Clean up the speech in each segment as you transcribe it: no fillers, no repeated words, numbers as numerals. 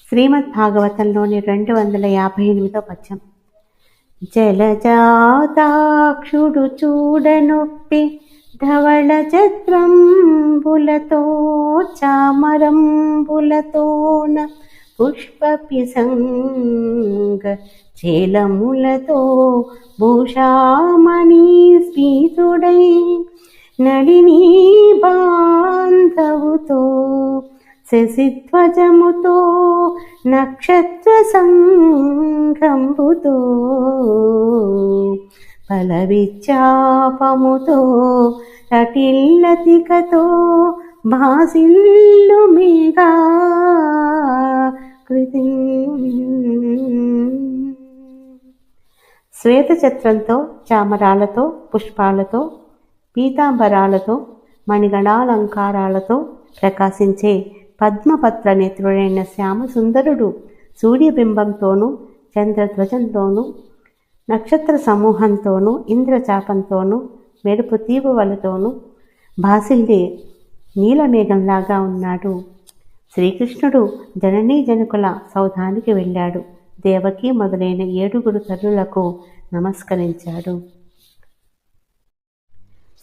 శ్రీమద్భాగవతంలోని 258వ పద్యం. జలజాతాక్షుడు చూడనొప్పి ధవళ చత్రంబులతో చామరంబులతోన పుష్పపిసంగ చేలములతో భూషామణి స్మితుడై నళినీ బాంధవుతో శశిధ్వజముతో నక్షత్ర సంఘంబుతో ఫలవిచ్చాపముతో తటిల్లతికతో భాసిల్లు మేఘా కృతి. శ్వేతఛత్రంతో, చామరాలతో, పుష్పాలతో, పీతాంబరాలతో, మణిగణాలంకారాలతో ప్రకాశించే పద్మపత్ర నేత్రుడైన శ్యామసుందరుడు సూర్యబింబంతోనూ, చంద్రధ్వజంతోనూ, నక్షత్ర సమూహంతోనూ, ఇంద్రచాపంతోనూ, మెరుపు తీవువలతోనూ భాసిల్లే నీలమేఘంలాగా ఉన్నాడు. శ్రీకృష్ణుడు జననీ జనకుల సౌధానికి వెళ్ళాడు. దేవకి మొదలైన 7 తల్లులకు నమస్కరించాడు.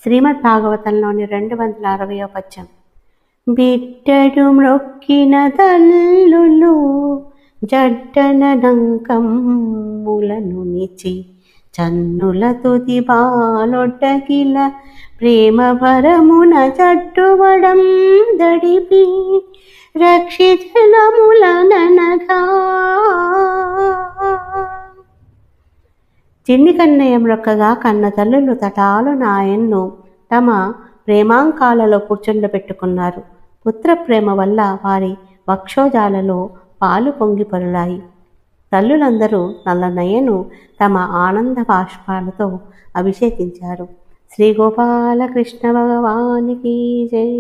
శ్రీమద్భాగవతంలోని 260వ పద్యం. బిడ్డడు మ్రొక్కిన తల్లులు జడ్డనడంకమ్ములను నిచి చన్నుల తుది బాలొడ్డగిల ప్రేమ భరమున చట్టువడం దడిపి రక్షితలములననగా చిన్ని కన్నయ్య మ్రొక్కగా కన్న తల్లులు తటాలున ఆయన్ను తమ ప్రేమాంకాలలో కూర్చుండబెట్టుకున్నారు. పుత్ర ప్రేమ వల్ల వారి వక్షోజాలలో పాలు పొంగి పొరలాయి. తల్లులందరూ నల్లనయ్యను తమ ఆనంద బాష్పాలతో అభిషేకించారు. శ్రీ గోపాలకృష్ణ భగవానికి జై.